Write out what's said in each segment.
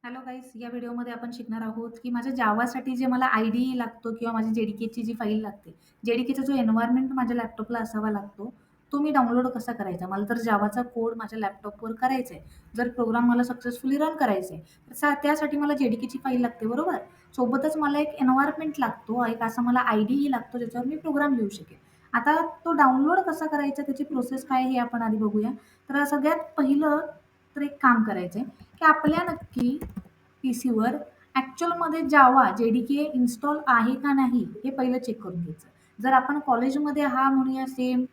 Hello guys, या व्हिडिओमध्ये आपण शिकणार आहोत की माझ्या जावासाठी जे मला आयडी लागतो किंवा माझी जेडीकेची जी फाईल लागते, जेडीकेचा जो एन्व्हायरमेंट माझ्या लॅपटॉपला असावा लागतो, तो मी डाउनलोड कसा करायचा. मला तर जावाचा कोड माझ्या लॅपटॉपवर करायचा आहे. जर प्रोग्राम मला सक्सेसफुली रन करायचा आहे तर त्यासाठी मला जेडीकेची फाईल लागते, बरोबर. सोबतच मला एक एन्व्हायरमेंट लागतो, एक असा मला आयडी लागतो ज्याच्यावर मी प्रोग्राम लिहू शकेल. आता तो डाउनलोड कसा करायचा, त्याची प्रोसेस काय हे आपण आधी बघूया. तर सगळ्यात पहिलं तर एक काम करायचं आहे की आपल्या नक्की पीसीवर ॲक्च्युअलमध्ये जावा जेडीके इन्स्टॉल आहे का नाही हे पहिलं चेक करून घ्यायचं. जर आपण कॉलेजमध्ये हा म्हणूया सेम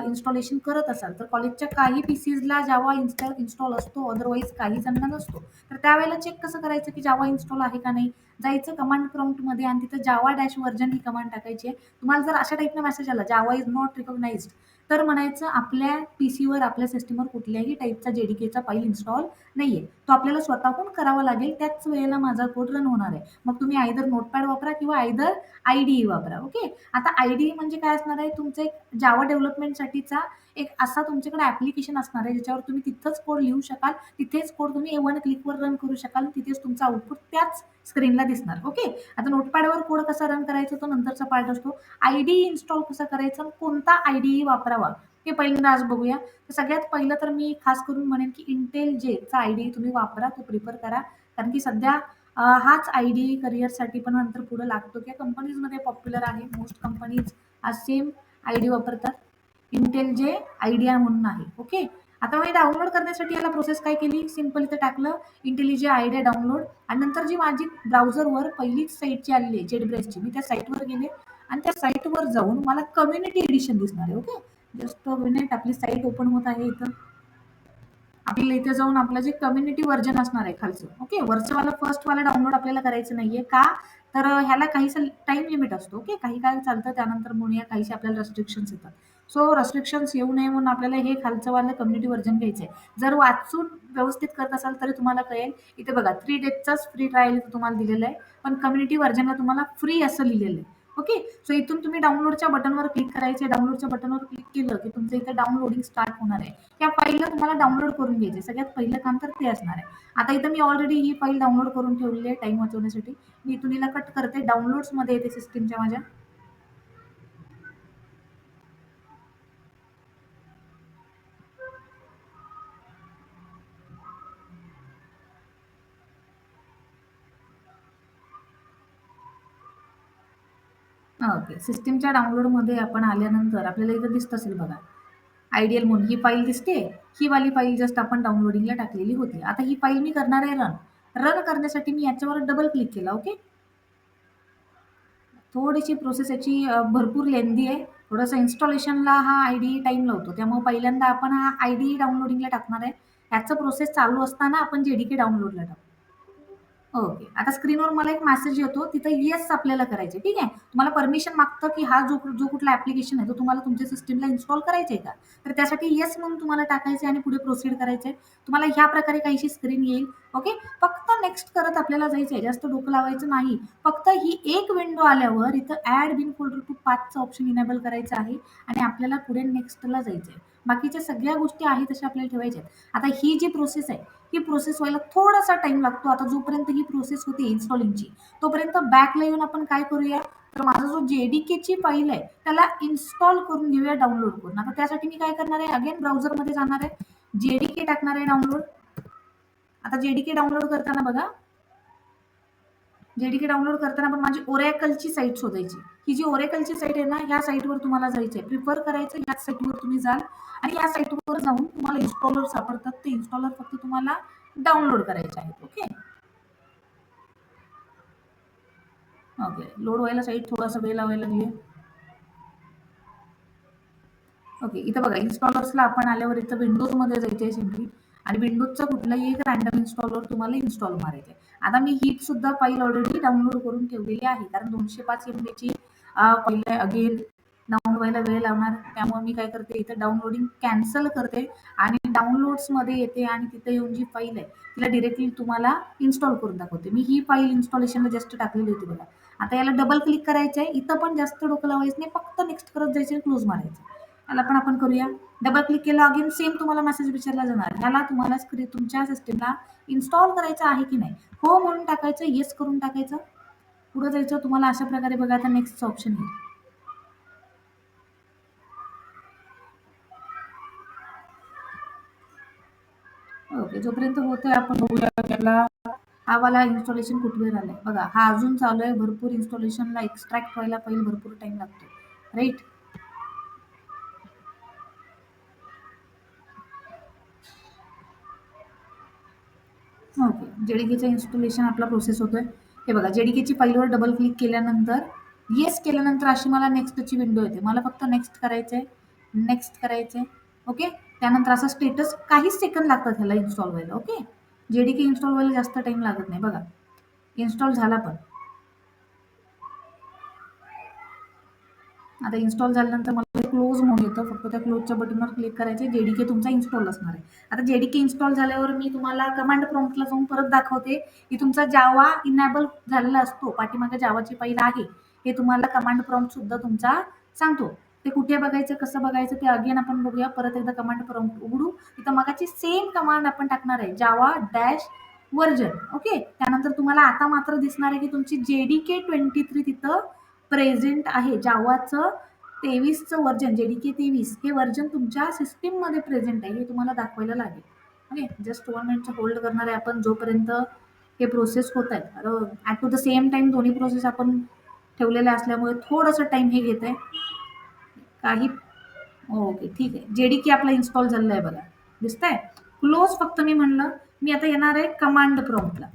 इन्स्टॉलेशन करत असाल तर कॉलेजच्या काही पीसीजला जावा इन्स्टॉल असतो, अदरवाईज काही जणांना नसतो. तर त्यावेळेला चेक कसं करायचं की जावा इन्स्टॉल आहे का नाही. जायचं कमांड प्रॉम्प्टमध्ये आणि तिथं जावा डॅश व्हर्जन ही कमांड टाकायची आहे. तुम्हाला जर अशा टाईपनं मेसेज आला जावा इज नॉट रिकॉग्नाइज्ड, तर म्हणायचं आपल्या पीसीवर आपल्या सिस्टमवर कुठल्याही टाईपचा जेडीकेचा फाईल इन्स्टॉल नाहीये. तो आपल्याला स्वतःहून करावा लागेल, त्याच वेळेला माझा कोड रन होणार आहे. मग तुम्ही आयदर नोटपॅड वापरा किंवा आयदर आयडीई वापरा. ओके. आता आयडीई म्हणजे काय असणार आहे, तुमचं एक जावा डेव्हलपमेंटसाठीचा एक असा तुमच्याकडे ऍप्लिकेशन असणार आहे ज्याच्यावर तुम्ही तिथंच कोड लिहू शकाल, तिथेच कोड तुम्ही वन क्लिकवर रन करू शकाल, तिथेच तुमचा आउटपुट त्याच स्क्रीनला दिसणार. ओके. आता नोटपॅडवर कोड कसा रन करायचा तो नंतरचा पार्ट असतो. आयडीई इन्स्टॉल कसा करायचा, कोणता आयडीई वापरावा हे पहिल्यांदा आज बघूया. तर सगळ्यात पहिलं तर मी खास करून म्हणेन की इंटेल जेचा आयडी तुम्ही वापरा, तो प्रिफर करा. कारण की सध्या हाच आयडी करिअरसाठी पण नंतर पुढे लागतो किंवा कंपनीजमध्ये पॉप्युलर आहे. मोस्ट कंपनीज आज सेम आयडी वापरतात. इंटेल जे आयडिया म्हणून आहे. ओके. आता मी डाउनलोड करण्यासाठी याला प्रोसेस काय केली, सिंपल इथं टाकलं इंटेलिजे आयडिया डाउनलोड आणि नंतर जी माझी ब्राउझरवर पहिलीच साईटची आलेली आहे जेट ब्रेसची, मी त्या साईटवर गेले आणि त्या साईटवर जाऊन मला कम्युनिटी एडिशन दिसणार आहे. ओके. जस्ट मिनिट, आपली साईट ओपन होत आहे. इथं आपल्याला इथे जाऊन आपलं जे कम्युनिटी व्हर्जन असणार आहे खालचं, ओके, वरचंवाला फर्स्टवाला डाउनलोड आपल्याला करायचं नाहीये का, तर ह्याला काहीसं टाइम लिमिट असतो. ओके. काही काय चालतं, त्यानंतर म्हणूया काहीसे आपल्याला रेस्ट्रिक्शन्स येतात. सो रेस्ट्रिक्शन्स येऊ नये म्हणून आपल्याला हे खालचंवालं कम्युनिटी व्हर्जन घ्यायचं आहे. जर वाचून व्यवस्थित करत असाल तरी तुम्हाला कळेल. इथे बघा 3 डेजचाच फ्री ट्रायल तुम्हाला दिलेला आहे, पण कम्युनिटी व्हर्जनला तुम्हाला फ्री असं लिहिलेलं आहे. ओके. सो इथून तुम्ही डाउनलोडच्या बटनवर क्लिक करायचे. डाउनलोडच्या बटनवर क्लिक केलं की तुमचं इथे डाउनलोडिंग स्टार्ट होणार आहे. या फाईलला तुम्हाला डाउनलोड करून घ्यायचे. सगळ्यात पहिलं काम तर ते असणार आहे. आता इथं मी ऑलरेडी ही फाईल डाउनलोड करून ठेवलेली आहे टाइम वाचवण्यासाठी. मी इथून हिला कट करते. डाउनलोड्समध्ये येते सिस्टीमच्या माझ्या. ओके. सिस्टीमच्या डाउनलोडमध्ये आपण आल्यानंतर आपल्याला इथं दिसत असेल बघा, आयडियल म्हणून ही फाईल दिसते. ही वाली फाईल जस्ट आपण डाउनलोडिंगला टाकलेली होती. आता ही फाईल मी करणार आहे रन. रन करण्यासाठी मी याच्यावर डबल क्लिक केला. ओके. थोडीशी प्रोसेस याची भरपूर लेंदी आहे. थोडंसं इन्स्टॉलेशनला हा आयडी टाईम लावतो. त्यामुळे पहिल्यांदा आपण हा आयडी डाउनलोडिंगला टाकणार आहे. ह्याचं प्रोसेस चालू असताना आपण जेडीके डाउनलोडला टाकू. ओके. आता स्क्रीनवर मला एक मेसेज येतो. तिथं येस आपल्याला करायचं आहे. ठीक आहे. तुम्हाला परमिशन मागतं की हा जो जो कुठला ॲप्लिकेशन आहे तो तुम्हाला तुमच्या सिस्टमला इन्स्टॉल करायचा आहे का? तर त्यासाठी येस म्हणून तुम्हाला टाकायचं आहे आणि पुढे प्रोसीड करायचं आहे. तुम्हाला ह्या प्रकारे काहीशी स्क्रीन येईल. ओके. फक्त नेक्स्ट करत आपल्याला जायचं आहे. जास्त डोकं लावायचं नाही. फक्त ही एक विंडो आल्यावर इथं ॲड बिन फोल्डर टू पाथचं ऑप्शन इनेबल करायचं आहे आणि आपल्याला पुढे नेक्स्टला जायचं आहे. बाकीच्या सगळ्या गोष्टी आहेत तशा आपल्याला ठेवायच्या आहेत. आता ही जी प्रोसेस आहे ही प्रोसेस व्हायला थोडासा टाइम लागतो. आता जोपर्यंत ही प्रोसेस होते इन्स्टॉलिंगची, तोपर्यंत बॅकला येऊन आपण काय करूया, तर माझा जो जेडीकेची फाईल आहे त्याला इन्स्टॉल करून घेऊया डाउनलोड करून. आता त्यासाठी मी काय करणार आहे, अगेन ब्राउझरमध्ये जाणार आहे, जेडीके टाकणार आहे डाउनलोड. आता जेडीके डाउनलोड करताना बघा, जेडीके डाउनलोड करताना पण माझी ओरॅकलची साईट शोधायची. ही जी ओरॅकलची साईट आहे ना, ह्या साईटवर तुम्हाला जायचं आहे. प्रिफर करायचं, ह्याच साईटवर तुम्ही जाल आणि या साईटवर जाऊन तुम्हाला इन्स्टॉलर सापडतात. ते इन्स्टॉलर फक्त तुम्हाला डाउनलोड करायचे आहेत. ओके. ओके. लोड व्हायला साईट थोडासा वेळ लावायला लागली. ओके. इथं बघा इन्स्टॉलर्सला आपण आल्यावर इथं विंडोजमध्ये जायचं आहे सिम्पली आणि विंडोजचा कुठलाही एक रँडम इन्स्टॉलर तुम्हाला इन्स्टॉल मारायचं आहे. आता मी ही सुद्धा फाईल ऑलरेडी डाउनलोड करून ठेवलेली आहे कारण 205 MBची फाईल आहे. अगेन डाउनलोड व्हायला वेळ लावणार, त्यामुळे मी काय करते, इथं डाउनलोडिंग कॅन्सल करते आणि डाउनलोड्समध्ये येते आणि तिथे येऊन जी फाईल आहे तिला डिरेक्टली तुम्हाला इन्स्टॉल करून दाखवते. मी ही फाईल इन्स्टॉलेशनला जस्ट टाकलेली होती बघा. आता याला डबल क्लिक करायचं आहे. इथं पण जास्त डोकं लावायचं नाही, फक्त नेक्स्ट करत जायचं आणि क्लोज मारायचं. याला पण आपण करूया. डबल क्लिक केलं अगेन सेम तुम्हाला मेसेज विचारला जाणार. ह्याला तुम्हाला तुमच्या सिस्टमला इन्स्टॉल करायचं आहे की नाही, हो म्हणून टाकायचं, येस करून टाकायचं, पुढे जायचं. तुम्हाला अशा प्रकारे बघा आता नेक्स्ट ऑप्शन येईल. ओके, जोपर्यंत होतोय आपण बघूया त्याला हा वाला इन्स्टॉलेशन कुठे झालंय बघा. हा अजून चालू आहे. भरपूर इन्स्टॉलेशनला एक्स्ट्रॅक्ट व्हायला पहिले भरपूर टाइम लागतो, राईट. ओके, जेडीकेचं इन्स्टॉलेशन आपला प्रोसेस होतोय. हे बघा, जेडीकेची फाईलवर डबल क्लिक केल्यानंतर येस केल्यानंतर अशी मला नेक्स्टची विंडो येते. मला फक्त नेक्स्ट करायचंय, नेक्स्ट करायचंय. ओके, त्यानंतर असं स्टेटस काहीच सेकंद लागतात ह्याला इन्स्टॉल व्हायला. ओके, जेडीके इन्स्टॉल व्हायला जास्त टाइम लागत नाही. बघा, इन्स्टॉल झाला. पण आता इन्स्टॉल झाल्यानंतर मला क्लोज म्हणून येतं. फक्त त्या क्लोजच्या बटनवर क्लिक करायचे. जेडीके तुमचा इन्स्टॉल असणार आहे. आता जेडीके इन्स्टॉल झाल्यावर मी तुम्हाला कमांड प्रॉम्प्टला जाऊन परत दाखवते की तुमचा जावा इनेबल झालेला असतो. पाठीमागे जावाची फाईल आहे हे तुम्हाला कमांड प्रॉम्प्ट सुद्धा तुमचा सांगतो. ते कुठे बघायचं, कसं बघायचं ते अगेन आपण बघूया. परत एकदा कमांड प्रॉम्प्ट उघडू. तिथं मगाची सेम कमांड आपण टाकणार आहे, जावा डॅश वर्जन. ओके, त्यानंतर तुम्हाला आता मात्र दिसणार आहे की तुमची जेडीके 23 तिथं प्रेझेंट आहे. जावाचं 23चं वर्जन, जेडीके 23 हे वर्जन तुमच्या सिस्टीममध्ये प्रेझेंट आहे हे तुम्हाला दाखवायला लागेल. ओके, जस्ट 1 मिनिटचं होल्ड करणार आहे आपण जोपर्यंत हे प्रोसेस होत आहेत. At to the same time दोन्ही प्रोसेस आपण ठेवलेल्या असल्यामुळे थोडंसं टाइम हे घेत आहे काही. ओके, ठीक आहे. जेडीके आपला इन्स्टॉल झालेला आहे बघा, दिसतंय. क्लोज फक्त मी म्हणलं. मी आता येणार आहे कमांड प्रॉम्प्टला.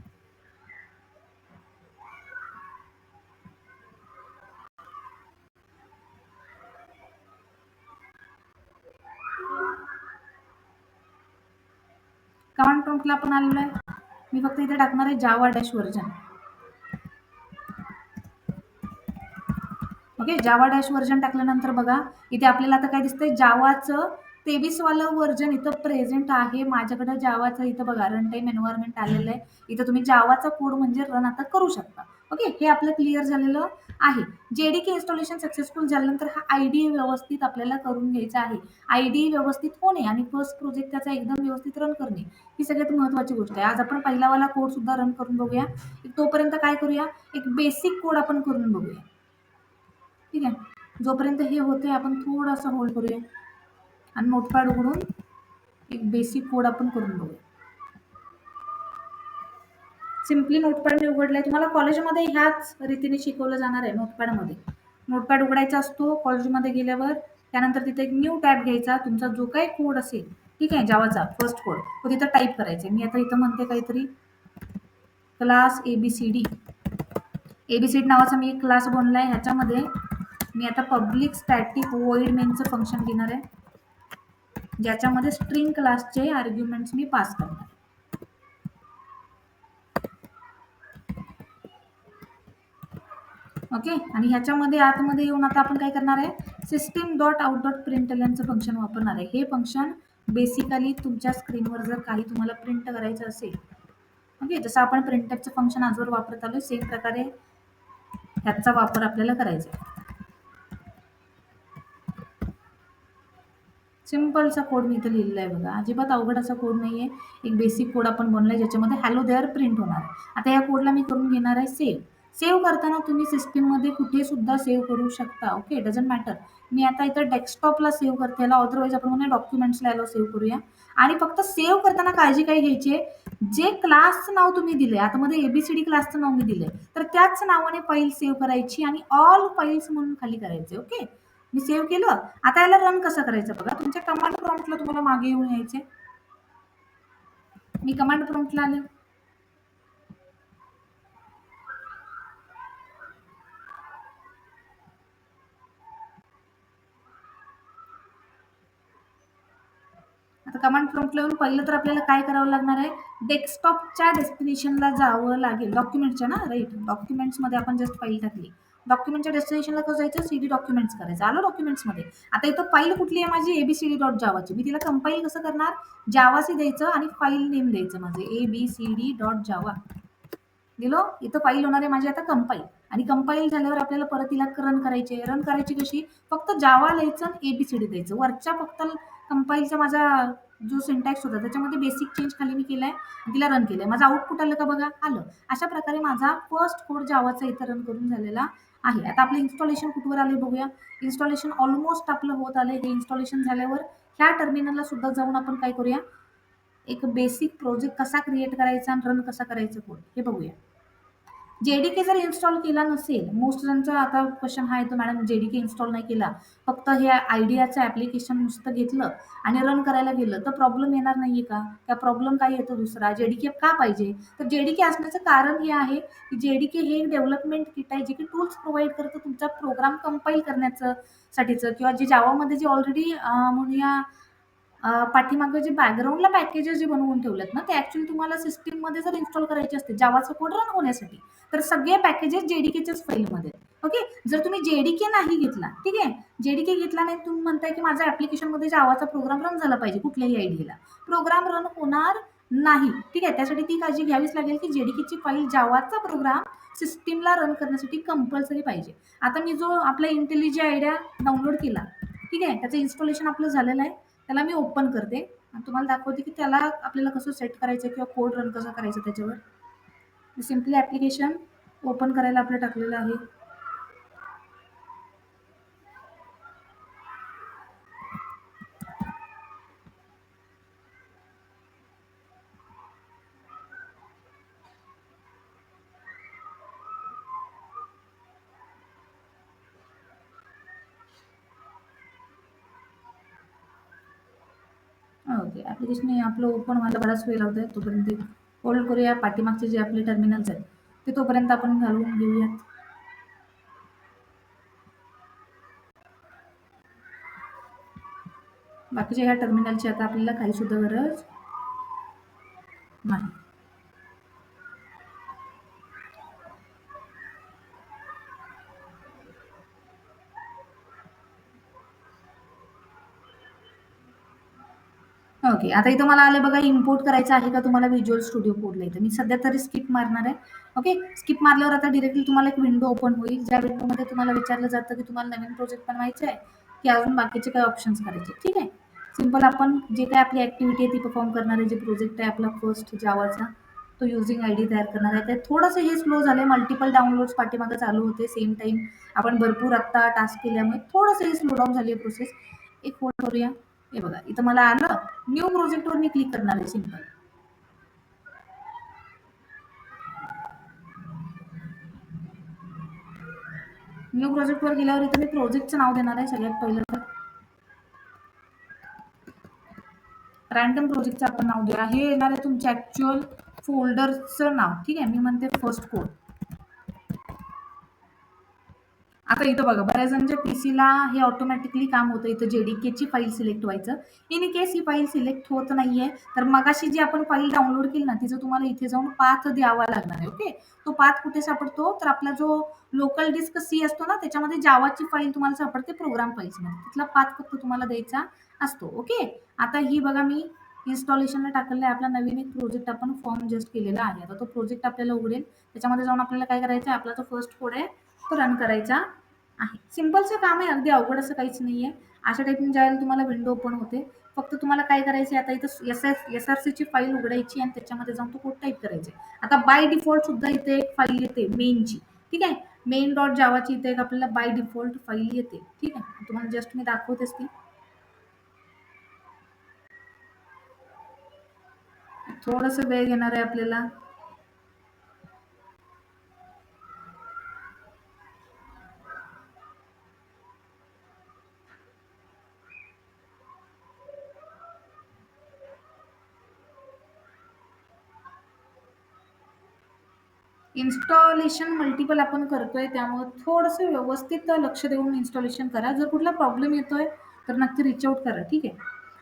कमांड प्रॉम्प्टला आपण आलेलो आहे. मी फक्त इथे टाकणार आहे जावा डॅश वर्जन. ओके, जावा डॅश वर्जन टाकल्यानंतर बघा इथे आपल्याला आता काय दिसतंय, जावाचं 23 वालं वर्जन इथं प्रेझेंट आहे. माझ्याकडे जावाचं इथं बघा रन टाईम एन्व्हायरमेंट आलेलं आहे. इथं तुम्ही जावाचा कोड म्हणजे रन आता करू शकता. ओके, हे आपलं क्लिअर झालेलं आहे. जेडीके इन्स्टॉलेशन सक्सेसफुल झाल्यानंतर हा आयडी व्यवस्थित आपल्याला करून घ्यायचा आहे. आयडी व्यवस्थित होणे आणि फर्स्ट प्रोजेक्ट त्याचा एकदम व्यवस्थित रन करणे ही सगळ्यात महत्त्वाची गोष्ट आहे. आज आपण पहिलावाला कोड सुद्धा रन करून बघूया. तोपर्यंत काय करूया, एक बेसिक कोड आपण करून बघूया. ठीक आहे, जोपर्यंत हे होते आपण थोडासा होल्ड करूया आणि नोटपॅड उघडून एक बेसिक कोड आपण करून बघूया. सिम्पली नोटपॅड मी उघडलाय. तुम्हाला कॉलेजमध्ये ह्याच रीतीने शिकवलं जाणार आहे. नोटपॅडमध्ये नोटपॅड उघडायचा असतो कॉलेजमध्ये गेल्यावर. त्यानंतर तिथे एक न्यू टॅब घ्यायचा. तुमचा जो काही कोड असेल, ठीक आहे, जावाचा फर्स्ट कोड तो तिथं टाईप करायचा. मी आता इथं म्हणते काहीतरी क्लास ABCD. ABCD नावाचा मी एक क्लास बनवला आहे. ह्याच्यामध्ये मी आता पब्लिक स्टॅटिक वॉइड मेनचं फंक्शन घेणार आहे, ज्याच्यामध्ये स्ट्रिंग क्लासचे आर्ग्युमेंट्स मी पास करणार. ओके, आणि ह्याच्यामध्ये आतमध्ये येऊन आता आपण काय करणार आहे, सिस्टीम डॉट आउट डॉट प्रिंटएलएनचं फंक्शन वापरणार आहे. हे फंक्शन बेसिकली तुमच्या स्क्रीनवर जर काही तुम्हाला प्रिंट करायचं असेल, ओके, जसं आपण प्रिंटएफचं फंक्शन आजवर वापरत आलो सेम प्रकारे ह्याचा वापर आपल्याला करायचा आहे. सिम्पलचा कोड मी इथं लिहिलेला आहे बघा. अजिबात अवघड असा कोड नाही आहे. एक बेसिक कोड आपण बनलाय ज्याच्यामध्ये हॅलो देअर प्रिंट होणार आहे. आता या कोडला मी करून घेणार आहे सेव्ह. सेव्ह करताना तुम्ही सिस्टीममध्ये कुठे सुद्धा सेव्ह करू शकता. Okay, doesn't matter. मी आता इथं डेस्कटॉपला सेव्ह करते याला, अदरवाईज आपण म्हणूया डॉक्युमेंट्सला याला सेव्ह करूया. आणि फक्त सेव्ह करताना काळजी काय घ्यायची आहे, जे क्लासचं नाव तुम्ही दिले, आता मध्ये ABCD क्लासचं नाव मी दिलंय, तर त्याच नावाने फाईल सेव्ह करायची आणि ऑल फाईल्स म्हणून खाली करायचे. ओके, मी सेव्ह केलं. आता याला रन कसं करायचं बघा. तुमच्या कमांड प्रॉम्प्टला तुम्हाला मागे येऊन यायचे. मी कमांड प्रॉम्प्टला आले. आता कमांड प्रॉम्प्टला येऊन पहिलं तर आपल्याला काय करावं लागणार आहे, डेस्कटॉपच्या डेस्टिनेशनला जावं लागेल. डॉक्युमेंटच्या ना, राईट, डॉक्युमेंट्समध्ये आपण जस्ट फाईल टाकली. डॉक्युमेंटच्या डेस्टिनेशनला कसं जायचं, CD डॉक्युमेंट्स करायचं. आलं डॉक्युमेंट्समध्ये. आता इथं फाईल कुठली आहे माझी, ABCD डॉट जावाची. मी तिला कंपाईल कसं करणार, जावासी द्यायचं आणि फाईल नेम द्यायचं माझे ABCD डॉट जावा दिलो. इथं फाईल होणार आहे माझी आता कंपाईल. आणि कंपाईल झाल्यावर आपल्याला परत तिला रन करायची कशी, फक्त जावा लिहायचं आणि एबीसीडी द्यायचं. वरच्या फक्त कंपाईलचा माझा जो सिंटॅक्स होता त्याच्यामध्ये बेसिक चेंज खाली मी केलाय, तिला रन केलंय. माझं आउटपुट आलं का बघा, आलं. अशा प्रकारे माझा फर्स्ट कोड जावाचा इथं रन करून झालेला आहे. आता आपलं इन्स्टॉलेशन कुठवर आले बघूया. इन्स्टॉलेशन ऑलमोस्ट आपलं होत आलंय. हे इन्स्टॉलेशन झाल्यावर ह्या टर्मिनलला सुद्धा जाऊन आपण काय करूया, एक बेसिक प्रोजेक्ट कसा क्रिएट करायचा आणि रन कसा करायचा कोड हे बघूया. जेडीके जर इन्स्टॉल केला नसेल, मोस्ट जणांचा आता क्वेश्चन हा येतो, मॅडम जेडीके इन्स्टॉल नाही केला, फक्त हे आयडियाचं ऍप्लिकेशन नुसतं घेतलं आणि रन करायला गेलं तर प्रॉब्लेम येणार नाहीये का? त्या प्रॉब्लेम काय येतो दुसरा, जेडीके का पाहिजे? तर जेडीके असण्याचं कारण हे आहे की जेडीके हे एक डेव्हलपमेंट किट आहे, जे की टूल्स प्रोव्हाइड करतं तुमचा प्रोग्राम कंपाईल करण्याचं साठीचं, किंवा जे जावामध्ये जे ऑलरेडी म्हणूया पाठीमागं जे बॅकग्राऊंडला पॅकेजेस जे बनवून ठेवलेत ना, ते ऍक्च्युअली तुम्हाला सिस्टीममध्ये जर इन्स्टॉल करायचे असते जावाचा कोड रन होण्यासाठी, तर सगळे पॅकेजेस जेडीकेच्याच फाईलमध्ये. ओके, जर तुम्ही जेडीके नाही घेतला, ठीक आहे, जेडीके घेतला नाही, तुम्ही म्हणताय की माझ्या ऍप्लिकेशनमध्ये जावाचा प्रोग्राम रन झाला पाहिजे, कुठल्याही आयडीला प्रोग्राम रन होणार नाही. ठीक आहे, त्यासाठी ती काळजी घ्यावीच लागेल की जेडीकेची फाईल जावाचा प्रोग्राम सिस्टीमला रन करण्यासाठी कंपल्सरी पाहिजे. आता मी जो आपला इंटेलिजी आयडिया डाउनलोड केला, ठीक आहे, त्याचं इन्स्टॉलेशन आपलं झालेलं आहे. त्याला मी ओपन करते आणि तुम्हाला दाखवते की त्याला आपल्याला कसं सेट करायचं किंवा कोड रन कसं करायचं त्याच्यावर. सिम्पली ऍप्लिकेशन ओपन करायला आपलं टाकलेलं आहे. ओके, ऍप्लिकेशन आपलं ओपन व्हायला बराच वेळ लावत आहे, तोपर्यंत होल्ड करूया. पाठीमागचे जे आपले टर्मिनल्स आहेत ते तोपर्यंत आपण घालून घेऊयात. बाकीच्या ह्या टर्मिनलची आता आपल्याला काही सुद्धा गरज नाही. ओके, आता इथं मला आलं बघा, इम्पोर्ट करायचं आहे का तुम्हाला व्हिज्युअल स्टुडिओ कोडला. इथं मी सध्या तरी स्किप मारणार आहे. ओके, स्किप मारल्यावर आता डिरेक्टली तुम्हाला एक विंडो ओपन होईल, ज्या विंडोमध्ये तुम्हाला विचारलं जातं की तुम्हाला नवीन प्रोजेक्ट बनवायचा आहे की अजून बाकीचे काय ऑप्शन्स करायचे. ठीक आहे, सिम्पल आपण जे काय आपली ऍक्टिव्हिटी आहे ती परफॉर्म करणार आहे. जे प्रोजेक्ट आहे आपला फर्स्ट जावाचा, तो युझिंग आयडी तयार करणार आहे. ते थोडंसं हे स्लो झालंय, मल्टिपल डाउनलोड्स पाठीमागे चालू होते सेम टाइम. आपण भरपूर आत्ता टास्क केल्यामुळे थोडंसं हे स्लो डाऊन झाली आहे प्रोसेस. एक होल्ड करूया. हे बघा, इथं मला आलं, न्यू प्रोजेक्टवर मी क्लिक करणार आहे. सिम्पल न्यू प्रोजेक्टवर गेल्यावर इथं मी प्रोजेक्टचं नाव देणार आहे. सगळ्यात पहिलं तर रॅन्डम प्रोजेक्टचं आपण नाव द्या. हे येणार आहे तुमच्या ऍक्च्युअल फोल्डरचं नाव. ठीक आहे, मी म्हणते फर्स्ट कोड. आता इथं बघा, बऱ्याच जणांच्या पीसीला हे ऑटोमॅटिकली काम होतं. इथं जेडीकेची फाईल सिलेक्ट व्हायचं. In case he file select होत नाहीये तर मगाशी जी आपण फाईल डाउनलोड केली ना, तिचं तुम्हाला इथे जाऊन पाथ द्यावा लागणार आहे. ओके, तो पाथ कुठे सापडतो, तर आपला जो लोकल डिस्क सी असतो ना, त्याच्यामध्ये जावाची फाईल तुम्हाला सापडते प्रोग्राम फाईल्समध्ये. तिथला पाथ फक्त तुम्हाला द्यायचा असतो. ओके, आता ही बघा मी इन्स्टॉलेशनला टाकलेला आहे. आपला नवीन एक प्रोजेक्ट आपण फॉर्म जस्ट केलेला आहे. आता तो प्रोजेक्ट आपल्याला उघडेल. त्याच्यामध्ये जाऊन आपल्याला काय करायचं आहे, आपला जो फर्स्ट कोड आहे तो रन करायचा आहे. सिम्पलचं काम आहे, अगदी अवघड असं काहीच नाहीये. अशा टाईपने ज्यावेळेला तुम्हाला विंडो ओपन होते, फक्त तुम्हाला काय करायचं आहे, आता इथं SRCची फाईल उघडायची आणि त्याच्यामध्ये जाऊन तो कोड टाईप करायचा आहे. आता बाय डिफॉल्ट सुद्धा इथे एक फाईल येते मेनची. ठीक आहे, मेन डॉट जावाची इथे एक आपल्याला बाय डिफॉल्ट फाईल येते. ठीक आहे, तुम्हाला जस्ट मी दाखवतेच ती. थोडंसं वेळ घेणार आहे आपल्याला. इन्स्टॉलेशन मल्टिपल आपण करतोय, त्यामुळे थोडंसं व्यवस्थित लक्ष देऊन इन्स्टॉलेशन करा. जर कुठला प्रॉब्लेम येतोय तर नक्की रिच आउट करा. ठीक आहे,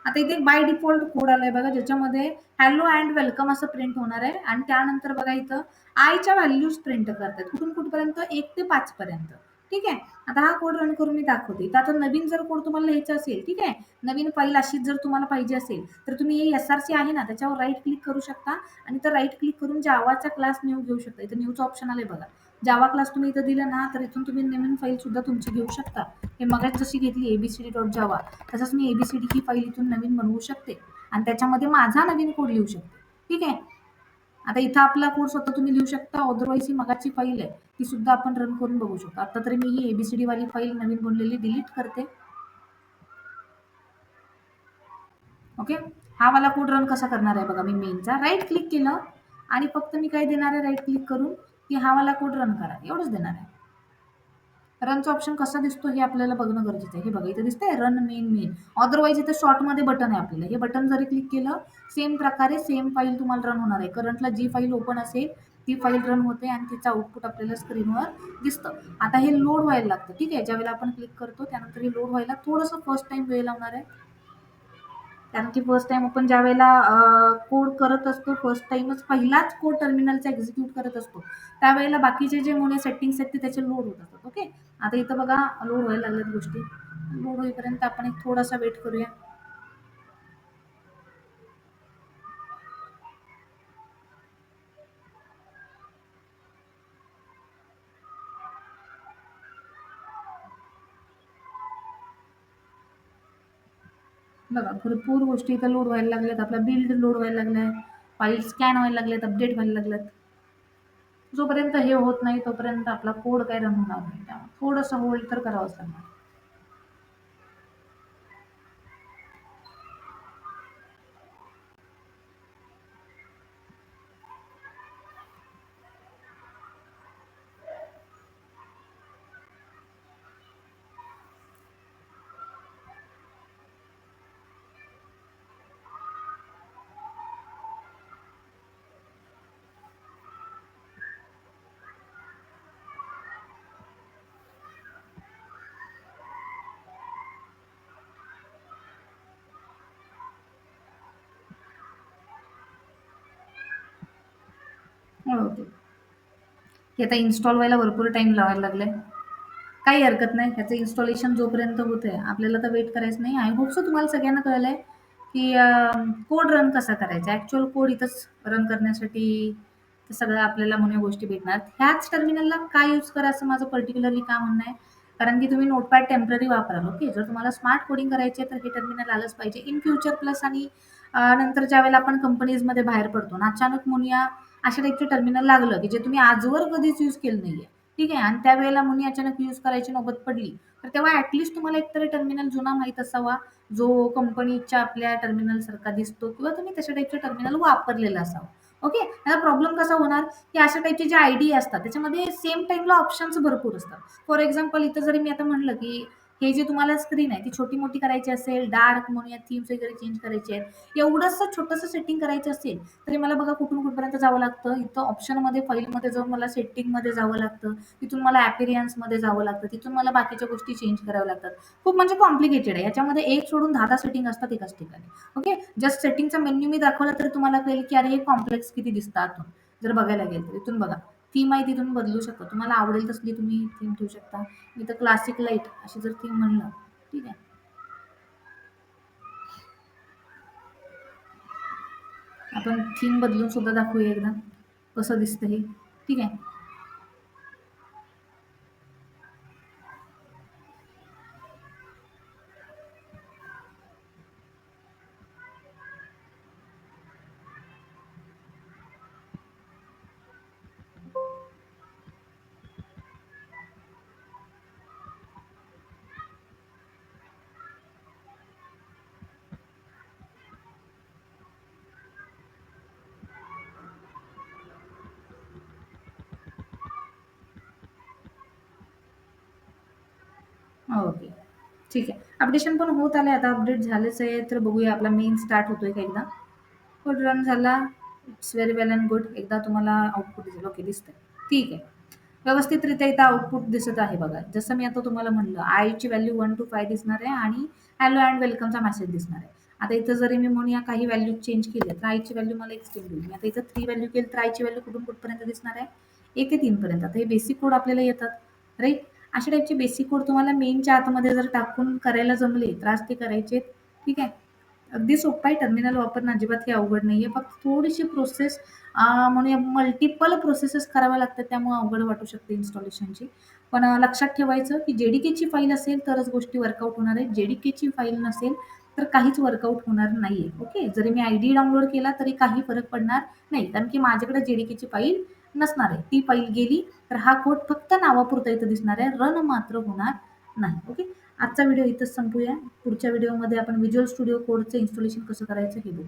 आता इथे बाय डिफॉल्ट कोड आलाय बघा, ज्याच्यामध्ये हॅलो अँड वेलकम असं प्रिंट होणार आहे आणि त्यानंतर बघा इथं आयच्या व्हॅल्यूज प्रिंट करतात, कुठून कुठपर्यंत, 1 ते 5 पर्यंत. ठीक आहे, आता हा कोड रन करून मी दाखवते. तर आता नवीन जर कोड तुम्हाला लिहायचा असेल, ठीक आहे, नवीन फाईल अशीच जर तुम्हाला पाहिजे असेल तर तुम्ही हे SRC आहे ना, त्याच्यावर राईट क्लिक करू शकता आणि तर राईट क्लिक करून जावाचा क्लास न्यू घेऊ शकता. इथं न्यूचं ऑप्शन आलंय बघा, जावा क्लास तुम्ही इथं दिला ना, तर इथून तुम्ही नवीन फाईल सुद्धा तुमची घेऊ शकता. हे मगाच जशी घेतली एबीसीडी डॉट जावा, तसंच मी एबीसीडी ही फाईल इथून नवीन बनवू शकते आणि त्याच्यामध्ये माझा नवीन कोड लिहू शकते. ठीक आहे. आता इथं आपला कोड स्वतः तुम्ही लिहू शकता. अदरवाईज ही मगाची फाईल आहे, ती सुद्धा आपण रन करून बघू शकतो. आता तरी मी ही एबीसीडी वाली फाईल नवीन बनलेली डिलीट करते. ओके. हा वाला कोड रन कसा करणार आहे बघा, मी मेनचा राईट क्लिक केलं आणि फक्त मी काय देणार आहे, राईट क्लिक करून की हा वाला कोड रन करा, एवढंच देणार आहे. रनचा ऑप्शन कसा दिसतो हे आपल्याला बघणं गरजेचं आहे. हे बघा इथे दिसतंय रन मेन. अदरवाईज इथे शॉर्टमध्ये बटन आहे आपल्याला. हे बटन जरी क्लिक केलं, सेम प्रकारे सेम फाईल तुम्हाला रन होणार आहे. करंटला जी फाईल ओपन असेल ती फाईल रन होते आणि तिचं आउटपुट आपल्याला स्क्रीनवर दिसतं. आता हे लोड व्हायला लागतं. ठीक आहे. ज्यावेळेला आपण क्लिक करतो त्यानंतर हे लोड व्हायला थोडंसं फर्स्ट टाइम वेळ लावणार आहे. कारण की फर्स्ट टाइम आपण ज्या वेळेला कोड करत असतो, फर्स्ट टाइमच पहिलाच कोड टर्मिनलचा एक्झिक्यूट करत असतो, त्यावेळेला बाकीचे जे मोने सेटिंग्स आहेत ते त्याचे लोड होत असतात. ओके. आता इथं बघा लोड व्हायला लागल्यात गोष्टी. लोड होईपर्यंत आपण एक थोडासा वेट करूया. बघा भरपूर गोष्टी इथं लोड व्हायला लागल्यात. आपला बिल्ड लोड व्हायला लागलाय, फाईल स्कॅन व्हायला लागल्यात, अपडेट व्हायला लागल्यात. जोपर्यंत हे होत नाही तोपर्यंत आपला कोड काय रन होणार नाही. त्यामुळे थोडंसं होल्ड तर करावंच लागणार. ओके. हे आता इन्स्टॉल व्हायला भरपूर टाइम लावायला लागलाय. काही हरकत नाही. ह्याचं इन्स्टॉलेशन जोपर्यंत होतंय आपल्याला तर वेट करायचं नाही. आय होप सो तुम्हाला सगळ्यांना कळलंय की कोड रन कसा करायचा. ॲक्चुअल कोड इथंच रन करण्यासाठी ते सगळं आपल्याला म्हणून गोष्टी भेटणार. ह्याच टर्मिनलला काय यूज करा असं माझं पर्टिक्युलरली का म्हणणं आहे. कारण की तुम्ही नोटपॅड टेम्पररी वापराल. ओके. जर तुम्हाला स्मार्ट कोडिंग करायचे तर हे टर्मिनल आलंच पाहिजे. इन फ्युचर प्लस आणि नंतर ज्यावेळेला आपण कंपनीजमध्ये बाहेर पडतो ना, अचानक मुनिया अशा टाईपचं टर्मिनल लागलं की जे तुम्ही आजवर कधीच यूज केलं नाहीये. ठीक आहे. आणि त्यावेळेला मुनी अचानक यूज करायची नौबत पडली, तर तेव्हा ॲटलीस्ट तुम्हाला एकतरी टर्मिनल जुना माहीत असावा, जो कंपनीच्या आपल्या टर्मिनलसारखा दिसतो किंवा तुम्ही तशा टाईपचं टर्मिनल वापरलेलं असावं. ओके. आता प्रॉब्लेम कसा होणार, की अशा टाईपचे जे आयडी असतात त्याच्यामध्ये सेम टाईमला ऑप्शन्स भरपूर असतात. फॉर एक्झाम्पल इथं जरी मी आता म्हणलं, की हे जे तुम्हाला स्क्रीन आहे ती छोटी-मोठी करायची असेल, डार्क म्हणूया, थीम्स वगैरे चेंज करायचे आहेत, एवढंसं छोटंसं सेटिंग करायचं असेल, तरी मला बघा कुठून कुठपर्यंत जावं लागतं. इथं ऑप्शनमध्ये फाईलमध्ये जाऊन मला सेटिंगमध्ये जावं लागतं. तिथून मला ॲपिरियन्समध्ये जावं लागतं. तिथून मला बाकीच्या गोष्टी चेंज कराव्या लागतात. खूप म्हणजे कॉम्प्लिकेटेड आहे. याच्यामध्ये एक सोडून 10-10 सेटिंग असतात एकाच ठिकाणी. ओके. जस्ट सेटिंगचा मेन्यू मी दाखवला तरी तुम्हाला कळेल, की अरे हे कॉम्प्लेक्स किती दिसतं आतून. जर बघायला गेलं तर इथून बघा. थीम आहे तिथून बदलू शकता. तुम्हाला आवडेल तसली तुम्ही थीम ठेवू शकता. मी तर क्लासिक लाईट अशी जर थीम म्हणलं, ठीक आहे. आपण थीम बदलून सुद्धा दाखवूया एकदा, कसं दिसतं हे. ठीक आहे. ओके. ठीक आहे. अपडेशन पण होत आलंय आता. अपडेट झालेच आहे. तर बघूया आपला मेन स्टार्ट होतोय का एकदा. कोड रन झाला. It's very well and good. एकदा तुम्हाला आउटपुट दिसेल. ओके दिसतंय. ठीक आहे. व्यवस्थितरित्या इथं आउटपुट दिसत आहे बघा. जसं मी आता तुम्हाला म्हणलं आयची व्हॅल्यू 1 to 5 दिसणार आहे आणि हॅलो अँड वेलकमचा मेसेज दिसणार आहे. आता इथं जरी मी म्हणूया काही व्हॅल्यू चेंज केल्या तर आयची व्हॅल्यू मला एक्सचेंज होईल. मी आता इथं 3 व्हॅल्यू केली तर आयची व्हॅल्यू कुठून कुठपर्यंत दिसणार आहे? 1 ते 3 पर्यंत. आता हे बेसिक कोड आपल्याला येतात. राइट? अशा टाईपचे बेसिक कोड तुम्हाला मेनच्या आतमध्ये जर टाकून करायला जमले तर आज ते करायचे. ठीक आहे. अगदी सोपं आहे. टर्मिनल वापरणं अजिबात काही अवघड नाहीये. फक्त थोडीशी प्रोसेस म्हणूया मल्टिपल प्रोसेसेस कराव्या लागतात, त्यामुळे अवघड वाटू शकते इन्स्टॉलेशनची. पण लक्षात ठेवायचं, की जेडीकेची फाईल असेल तरच गोष्टी वर्कआउट होणार आहेत. जेडीकेची फाईल नसेल तर काहीच वर्कआउट होणार नाहीये. ओके. जरी मी आयडी डाउनलोड केला तरी काही फरक पडणार नाही. कारण की माझ्याकडे जेडीकेची फाईल नसणार आहे. ती फाईल गेली तर हा कोड फक्त नावापुरता इथं दिसणार आहे. रन मात्र होणार नाही. ओके. आजचा व्हिडिओ इथंच संपूया. पुढच्या व्हिडिओमध्ये आपण व्हिज्युअल स्टुडिओ कोडचं इन्स्टॉलेशन कसं करायचं हे बघू.